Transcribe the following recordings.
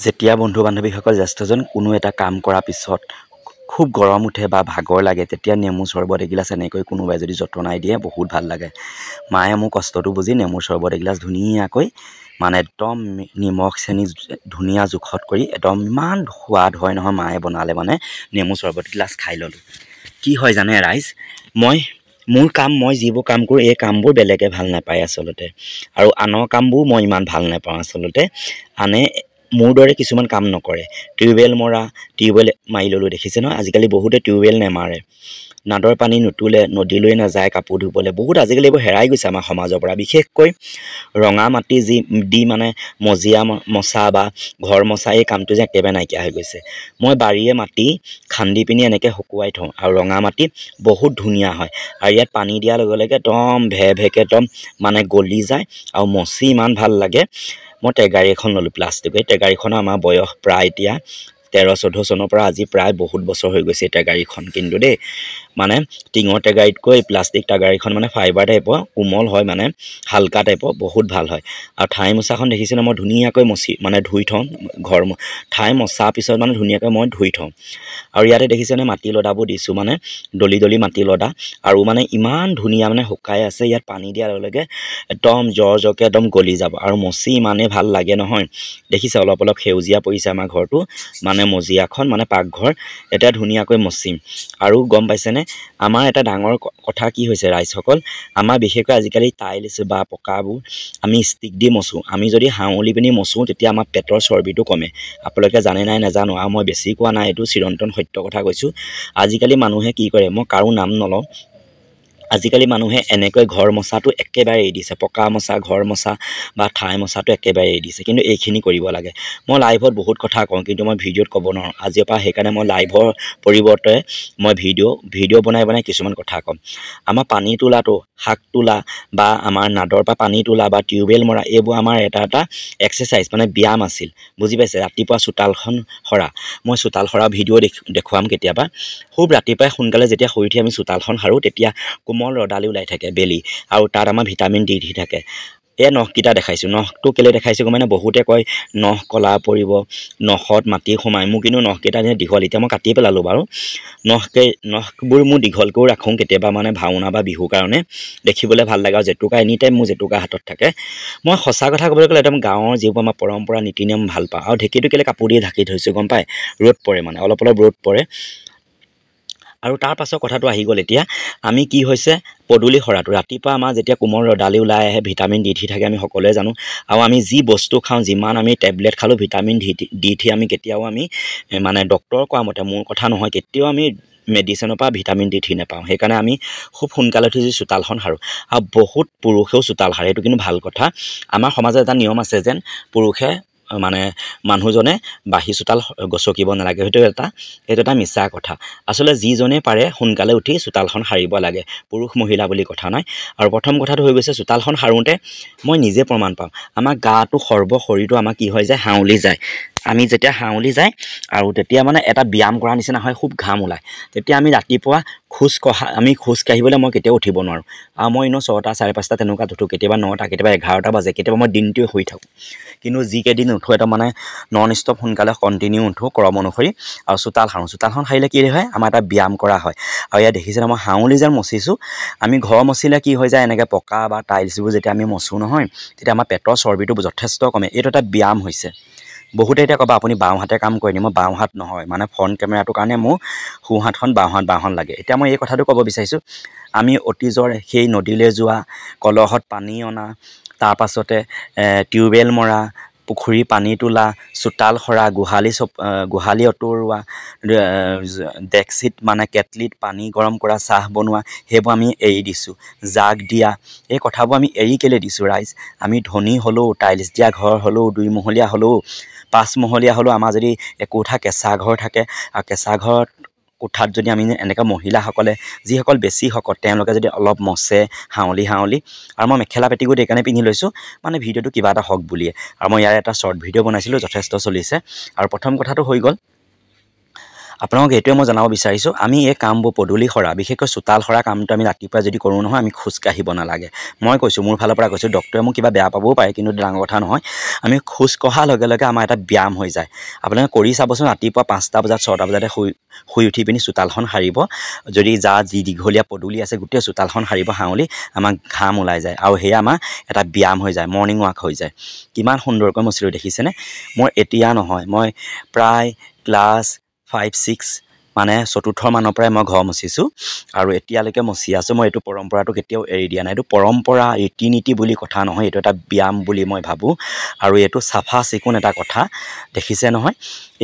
যেতিয়া বন্ধু বান্ধৱীসকল জ্যেষ্ঠজন কোনো এটা কাম কৰাৰ পিছত খুব গৰম উঠে বা ভাগৰ লাগে তেতিয়া নেমু চৰ্বত এগিলাচ এনেকৈ কোনোবাই যদি যতনাই দিয়ে বহুত ভাল লাগে। মায়ে মোৰ কষ্টটো বুজি নেমু চৰ্বত এগিলাচ ধুনীয়াকৈ মানে একদম নিমখ চেনি ধুনীয়া জোখত কৰি একদম ইমান সোৱাদ হয় নহয় মায়ে বনালে মানে নেমু চৰ্বত গিলাচ খাই ল'লোঁ। কি হয় জানে ৰাইজ, মোৰ কাম মই যিবোৰ কাম কৰোঁ এই কামবোৰ বেলেগে ভাল নাপায় আচলতে, আৰু আনৰ কামবোৰ মই ইমান ভাল নাপাওঁ আচলতে। আনে মোৰ দৰে কিছুমান কাম নকৰে। টিউবৱেল মাৰি ল'লোঁ, দেখিছে নহয় আজিকালি বহুতে টিউবৱেল নেমাৰে, নাদৰ পানী নুতুলে, নদীলৈ নাযায় কাপোৰ ধুবলৈ। বহুত আজিকালি এইবোৰ হেৰাই গৈছে আমাৰ সমাজৰ পৰা। বিশেষকৈ ৰঙা মাটি দি মানে মজিয়া মচা বা ঘৰ মচা এই কামটো যে একেবাৰে নাইকিয়া হৈ গৈছে। মই বাৰীয়ে মাটি খান্দি পিনি এনেকৈ শুকুৱাই থওঁ, আৰু ৰঙা মাটি বহুত ধুনীয়া হয়, আৰু ইয়াত পানী দিয়াৰ লগে লগে একদম ভেকে একদম মানে গলি যায় আৰু মচি ইমান ভাল লাগে। মই টেগাৰী এখন ল'লোঁ প্লাষ্টিকৰ। এই টেগাৰীখনৰ আমাৰ বয়স প্ৰায় এতিয়া 13-14 চনৰ পৰা আজি প্ৰায় বহুত বছৰ হৈ গৈছে এই টেগাৰীখন। কিন্তু দেই মানে টিঙৰ টেগাৰীতকৈ প্লাষ্টিক টেগাৰীখন মানে ফাইবাৰ টাইপৰ, কোমল হয়, মানে হালকা টাইপৰ, বহুত ভাল হয়। আৰু ঠাই মোচাখন দেখিছেনে, মই ধুনীয়াকৈ ধুই থওঁ। ঠাই মচাৰ পিছত মানে ধুনীয়াকৈ মই ধুই থওঁ। আৰু ইয়াতে দেখিছেনে মাটি লদাবোৰ দিছোঁ, মানে দলি দলি মাটি লদা, আৰু মানে ইমান ধুনীয়া মানে শুকাই আছে। ইয়াত পানী দিয়াৰ লগে লগে একদম জৰকে একদম গলি যাব, আৰু মচি ইমানেই ভাল লাগে নহয়। দেখিছে অলপ অলপ সেউজীয়া পৰিছে আমাৰ ঘৰটো, মানে মজিয়াখন মানে পাকঘৰ এতিয়া ধুনীয়াকৈ মচিম। আৰু গম পাইছেনে আমাৰ এটা ডাঙৰ কথা কি হৈছে ৰাইজসকল, আমাৰ বিশেষকৈ আজিকালি টাইলছ বা পকাবোৰ আমি ষ্টিক দি মচোঁ। আমি যদি হাউলি পিনি মচোঁ তেতিয়া আমাৰ পেটৰ চৰ্বিটো কমে। আপোনালোকে জানে নাই নাজানো, আৰু মই বেছি কোৱা নাই, এইটো চিৰন্তন সত্য কথা কৈছোঁ। আজিকালি মানুহে কি কৰে, মই কাৰো নাম নলওঁ, আজিকালি মানুহে এনেকৈ ঘৰ মচাটো একেবাৰে এৰি দিছে। পকা মচা, ঘৰ মচা বা ঠাই মচাটো একেবাৰে এৰি দিছে। কিন্তু এইখিনি কৰিব লাগে। মই লাইভত বহুত কথা কওঁ, কিন্তু মই ভিডিঅ'ত ক'ব নোৱাৰোঁ। আজিৰ পৰা সেইকাৰণে মই লাইভৰ পৰিৱৰ্তে মই ভিডিঅ' বনাই কিছুমান কথা ক'ম। আমাৰ পানী তোলাটো, শাক তোলা বা আমাৰ নাদৰ পৰা পানী তোলা বা টিউবৱেল মৰা, এইবোৰ আমাৰ এটা এটা এক্সাৰচাইজ, মানে ব্যায়াম আছিল, বুজি পাইছে। ৰাতিপুৱা চোতালখন সৰা, মই চোতাল সৰা ভিডিঅ' দেখুৱাম কেতিয়াবা। খুব ৰাতিপুৱাই সোনকালে যেতিয়া শুই উঠি আমি চোতালখন সাৰোঁ তেতিয়া কোমল ৰদালি ওলাই থাকে, বেলি, আৰু তাত আমাৰ ভিটামিন ডি থাকে। এই নখকেইটা দেখাইছোঁ। নখটো কেলৈ দেখাইছোঁ মানে বহুতে কয় নখ কলা পৰিব, নখত মাটি সোমায়। মোৰ কিন্তু নখকেইটা দীঘল, এতিয়া মই কাটি পেলালোঁ বাৰু। নখবোৰ মোৰ দীঘলকৈও ৰাখোঁ কেতিয়াবা, মানে ভাওনা বা বিহুৰ কাৰণে দেখিবলৈ ভাল লাগে। আৰু জেতুকা এনিটাইম মোৰ জেতুকা হাতত থাকে। মই সঁচা কথা ক'বলৈ গ'লে একদম গাঁৱৰ যিবোৰ আমাৰ পৰম্পৰা নীতি নিয়ম ভাল পাওঁ। আৰু ঢেঁকীটো কেলৈ কাপোৰ দিয়ে ঢাকি থৈছোঁ গম পায়, ৰ'দ পৰে মানে, অলপ অলপ ৰ'দ পৰে। আৰু তাৰ পাছৰ কথাটো আহি গ'ল এতিয়া, আমি কি হৈছে পদূলি সৰাটো, ৰাতিপুৱা আমাৰ যেতিয়া কোমল ৰদালি ওলাই আহে, ভিটামিন ডি থাকে, আমি সকলোৱে জানো। আৰু আমি যি বস্তু খাওঁ, যিমান আমি টেবলেট খালোঁ ভিটামিন ডি আমি কেতিয়াও আমি মানে ডক্টৰ কোৱা মতে, মোৰ কথা নহয়, কেতিয়াও আমি মেডিচিনৰ পৰা ভিটামিন ডি নাপাওঁ। সেইকাৰণে আমি খুব সোনকালে উঠি যি চোতালখন সাৰোঁ। আৰু বহুত পুৰুষেও চোতাল সাৰে, এইটো কিন্তু ভাল কথা। আমাৰ সমাজত এটা নিয়ম আছে যেন পুৰুষে মানে মানুহজনে বাঢ়ি চোতাল গচকিব নালাগে। সেইটো এটা মিছা কথা। আচলতে যিজনে পাৰে সোনকালে উঠি চোতালখন সাৰিব লাগে, পুৰুষ মহিলা বুলি কথা নাই। আৰু প্ৰথম কথাটো হৈ গৈছে, চোতালখন সাৰোঁতে মই নিজে প্ৰমাণ পাওঁ, আমাৰ গাটো শৰীৰটো আমাৰ কি হয় যায়, হাউলি যায়। আমি যেতিয়া হাউলি যায় আৰু তেতিয়া মানে এটা ব্যায়াম কৰাৰ নিচিনা হয়, খুব ঘাম ওলায়। তেতিয়া আমি ৰাতিপুৱা খোজ কাঢ়িবলৈ মই কেতিয়াও উঠিব নোৱাৰোঁ। আৰু মই এনেও 6টা 5:30 তেনেকুৱাত উঠোঁ, কেতিয়াবা 9টা, কেতিয়াবা 11টা বাজে, কেতিয়াবা মই দিনটোৱে শুই থাকোঁ। কিন্তু যিকেইদিন উঠোঁ এটা মানে নন ষ্টপ সোনকালে কণ্টিনিউ উঠোঁ ক্ৰম অনুসৰি। আৰু চোতালখন সাৰিলে কি হয়, আমাৰ এটা ব্যায়াম কৰা হয়। আৰু ইয়াত দেখিছেনে মই হাউলি যেন মচিছোঁ। আমি ঘৰ মচিলে কি হৈ যায়, এনেকৈ পকা বা টাইলছবোৰ যেতিয়া আমি মচোঁ নহয়, তেতিয়া আমাৰ পেটৰ চৰ্বিটো যথেষ্ট কমে। এইটো এটা ব্যায়াম হৈছে। বহুতে এতিয়া ক'বা আপুনি বাওঁহাতে কাম কৰে নি, মই বাওঁহাত নহয়, মানে ফ্ৰণ্ট কেমেৰাটোৰ কাৰণে মোৰ সোঁহাতখন বাওঁহাত লাগে। এতিয়া মই এই কথাটো ক'ব বিচাৰিছোঁ, আমি অতীজৰ সেই নদীলৈ যোৱা, কলহত পানী অনা, তাৰপাছতে টিউবৱেল মৰা, পুখুৰী পানী তোলা, চোতাল সৰা, গোহালি অঁতৰোৱা, ডেক্সিত মানে কেটলিত পানী গৰম কৰা, চাহ বনোৱা, সেইবোৰ আমি এৰি দিছোঁ। জাগ দিয়া, এই কথাবোৰ আমি এৰি কেলৈ দিছোঁ ৰাইজ। আমি ধনী হ'লেও, টাইলছ দিয়া ঘৰ হ'লেও, 2 মহলীয়া হ'লেও, 5 মহলীয়া হ'লেও, আমাৰ যদি একোঠা কেঁচা ঘৰ থাকে, আৰু কেঁচা ঘৰত কোঠাত যদি আমি এনেকৈ মহিলাসকলে, যিসকল বেছি শকত, তেওঁলোকে যদি অলপ মচে হাউলি, আৰু মই মেখেলা পেটিকোট এইকাৰণে পিন্ধি লৈছোঁ, মানে ভিডিঅ'টো কিবা এটা হওক বুলিয়ে। আৰু মই ইয়াৰ এটা শ্বৰ্ট ভিডিঅ' বনাইছিলোঁ, যথেষ্ট চলিছে। আৰু প্ৰথম কথাটো হৈ গ'ল, আপোনালোক এইটোৱে মই জনাব বিচাৰিছোঁ, আমি এই কামবোৰ পদূলি সৰা, বিশেষকৈ চোতাল সৰা কামটো আমি ৰাতিপুৱা যদি কৰোঁ নহয়, আমি খোজকাঢ়িব নালাগে। মই কৈছোঁ, মোৰ ফালৰ পৰা কৈছোঁ, ডক্টৰে মোক কিবা বেয়া পাবও পাৰে, কিন্তু ডাঙৰ কথা নহয়। আমি খোজ কঢ়াৰ লগে লগে আমাৰ এটা ব্যায়াম হৈ যায়। আপোনালোকে কৰি চাবচোন, ৰাতিপুৱা 5টা বজাত 6টা বজাতে শুই উঠি পিনি চোতালখন সাৰিব, যদি যি দীঘলীয়া পদূলি আছে গোটেই চোতালখন সাৰিব হাউলি, আমাৰ ঘাম ওলাই যায়, আৰু সেয়া আমাৰ এটা ব্যায়াম হৈ যায়, মৰ্ণিং ৱাক হৈ যায়। কিমান সুন্দৰকৈ মচিলোঁ দেখিছেনে? মোৰ এতিয়া নহয়, মই প্ৰায় ক্লাছ 5-6 মানে 4ৰ্থ মানৰ পৰাই মই ঘৰ মচিছোঁ, আৰু এতিয়ালৈকে মচি আছোঁ। মই এইটো পৰম্পৰাটো কেতিয়াও এৰি দিয়া নাই। এইটো পৰম্পৰা, ৰীতি নীতি বুলি কথা নহয়, এইটো এটা ব্যায়াম বুলি মই ভাবোঁ, আৰু এইটো চাফা চিকুণ এটা কথা। দেখিছে নহয়,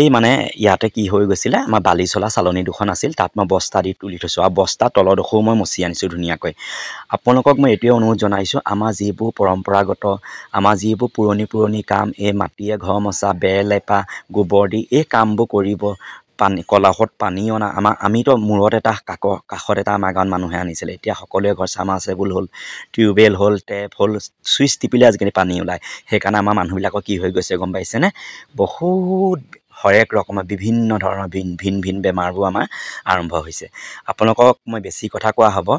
এই মানে ইয়াতে কি হৈ গৈছিলে, আমাৰ বালি চলা চালনী দুখন আছিল, তাত মই বস্তা দি তুলি থৈছোঁ, আৰু বস্তাৰ তলডোখৰো মই মচি আনিছোঁ ধুনীয়াকৈ। আপোনালোকক মই এইটোৱে অনুৰোধ জনাইছোঁ, আমাৰ যিবোৰ পৰম্পৰাগত, আমাৰ যিবোৰ পুৰণি কাম, এই মাটিয়ে ঘৰ মচা, বেৰ লেপা, গোবৰ দি এই কামবোৰ কৰিব, কলহত পানী অনা, আমিতো মূৰত এটা কাষত এটা আমাৰ গাঁৱত মানুহে আনিছিলে। এতিয়া সকলোৱে ঘৰ চামাৰচেবুল হ'ল, টিউবৱেল হ'ল, টেপ হ'ল, ছুইচ টিপিলে আজিকালি পানী ওলায়। সেইকাৰণে আমাৰ মানুহবিলাকৰ কি হৈ গৈছে গম পাইছেনে? বহুত হৰেক ৰকমৰ বিভিন্ন ধৰণৰ ভিন ভিন বেমাৰবোৰ আমাৰ আৰম্ভ হৈছে। আপোনালোকক মই বেছি কথা কোৱা হ'ব,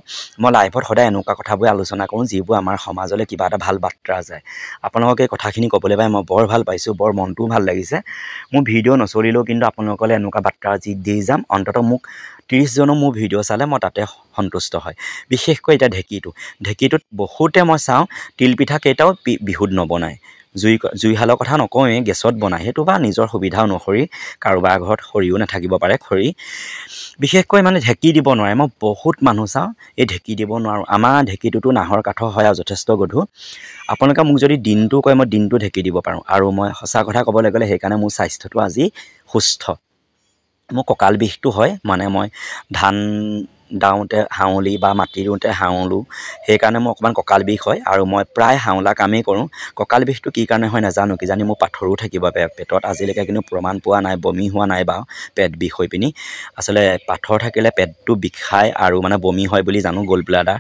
মই লাইভত সদায় এনেকুৱা কথাবোৰে আলোচনা কৰোঁ যিবোৰ আমাৰ সমাজলৈ কিবা এটা ভাল বাৰ্তা যায়। আপোনালোকে এই কথাখিনি ক'বলৈ পাই মই বৰ ভাল পাইছোঁ, বৰ মনটোও ভাল লাগিছে। মোৰ ভিডিঅ' নচলিলেও কিন্তু আপোনালোকলৈ এনেকুৱা বাৰ্তা দি যাম, অন্ততঃ মোক 30জনো মোৰ ভিডিঅ' চালে মই তাতে সন্তুষ্ট হয়। বিশেষকৈ এতিয়া ঢেঁকীটোত বহুতে মই চাওঁ তিলপিঠা কেইটাও বিহুত নবনায়। জুইশালৰ কথা নকওঁৱেই, গেছত বনায়। সেইটো বা নিজৰ সুবিধা অনুসৰি, কাৰোবাৰ ঘৰত খৰিও নাথাকিব পাৰে, খৰি বিশেষকৈ মানে ঢেঁকী দিব নোৱাৰে। মই বহুত মানুহ চাওঁ এই ঢেঁকী দিব নোৱাৰোঁ। আমাৰ ঢেঁকীটোতো নাহৰ কাঠৰ হয় আৰু যথেষ্ট গধুৰ। আপোনালোকে মোক যদি দিনটো কয়, মই দিনটো ঢেঁকী দিব পাৰোঁ, আৰু মই সঁচা কথা ক'বলৈ গ'লে সেইকাৰণে মোৰ স্বাস্থ্যটো আজি সুস্থ। মোৰ কঁকাল বিষটো হয়, মানে মই ধান দাওঁতে হাউলি বা মাটি ৰুওঁতে হাউলোঁ, সেইকাৰণে মোৰ অকণমান কঁকাল বিষ হয়, আৰু মই প্ৰায় হাওলা কামেই কৰোঁ। কঁকাল বিষটো কি কাৰণে হয় নাজানো, কিজানি মোৰ পাথৰো থাকিব পেটত। আজিলৈকে কিন্তু প্ৰমাণ পোৱা নাই, বমি হোৱা নাই বা পেট বিষ হৈ পিনি। আচলতে পাথৰ থাকিলে পেটটো বিষায় আৰু মানে বমি হয় বুলি জানো, গ'ল্ড ব্লাডাৰ।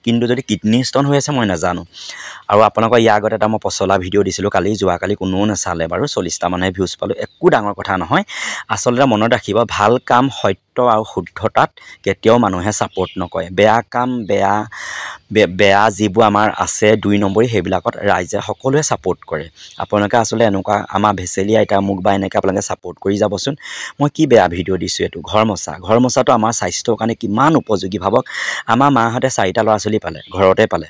কিন্তু যদি কিডনী ষ্ট'ন হৈ আছে মই নাজানো। আৰু আপোনালোকৰ ইয়াৰ আগত এটা মই পচলা ভিডিঅ' দিছিলোঁ যোৱাকালি কোনেও নাচালে বাৰু, 40টা মানুহে ভিউজ পালোঁ, একো ডাঙৰ কথা নহয়। আচলতে মনত ৰাখিব, ভাল কাম, সত্য আৰু শুদ্ধতাত কেতিয়াও মানুহে ছাপোৰ্ট নকৰে। বেয়া কাম, বেয়া যিবোৰ আমাৰ আছে 2 নম্বৰী, সেইবিলাকত ৰাইজে সকলোৱে ছাপোৰ্ট কৰে। আপোনালোকে আচলতে এনেকুৱা আমাৰ ভেচেলি আইতা মোক বা এনেকৈ আপোনালোকে ছাপোৰ্ট কৰি যাবচোন। মই কি বেয়া ভিডিঅ' দিছোঁ এইটো? ঘৰ মোচাটো আমাৰ স্বাস্থ্যৰ কাৰণে কিমান উপযোগী ভাবক। আমাৰ মাহঁতে 4টা ল'ৰা ছোৱালী পালে, ঘৰতে পালে।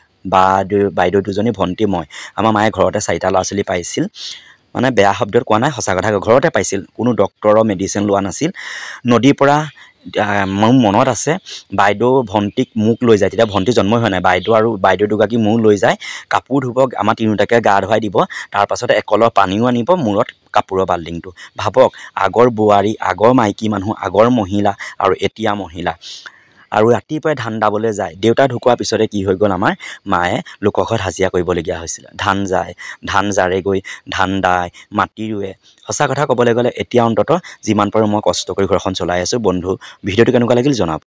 বাইদেউ 2জনী, ভণ্টি, মই। আমাৰ মায়ে ঘৰতে 4টা ল'ৰা ছোৱালী পাইছিল। মানে বেয়া শব্দত কোৱা নাই, সঁচা কথা ঘৰতে পাইছিল। কোনো ডক্তৰৰ মেডিচিন লোৱা নাছিল। নদীৰ পৰা মোৰ মনত আছে, বাইদেউ ভণ্টিক মোক লৈ যায়, তেতিয়া ভণ্টি জন্মই হোৱা নাই। বাইদেউ দুগৰাকী মোক লৈ যায়, কাপোৰ ধুব, আমাৰ তিনিওটাকে গা ধুৱাই দিব, তাৰপাছতে একলৰ পানীও আনিব, মূৰত কাপোৰৰ বাল্টিংটো। ভাবক, আগৰ বোৱাৰী, আগৰ মাইকী মানুহ, আগৰ মহিলা আৰু এতিয়া মহিলা। আৰু ৰাতিপুৱাই ধান দাবলৈ যায়। দেউতা ঢুকোৱাৰ পিছতে কি হৈ গ'ল, আমাৰ মায়ে লোকৰ ঘৰত হাজিৰা কৰিবলগীয়া হৈছিলে। ধান জাৰেগৈ, ধান দায়, মাটি ৰুৱে। সঁচা কথা ক'বলৈ গ'লে এতিয়া অন্ততঃ যিমান পাৰোঁ মই কষ্ট কৰি ঘৰখন চলাই আছোঁ। বন্ধু, ভিডিঅ'টো কেনেকুৱা লাগিল জনাব।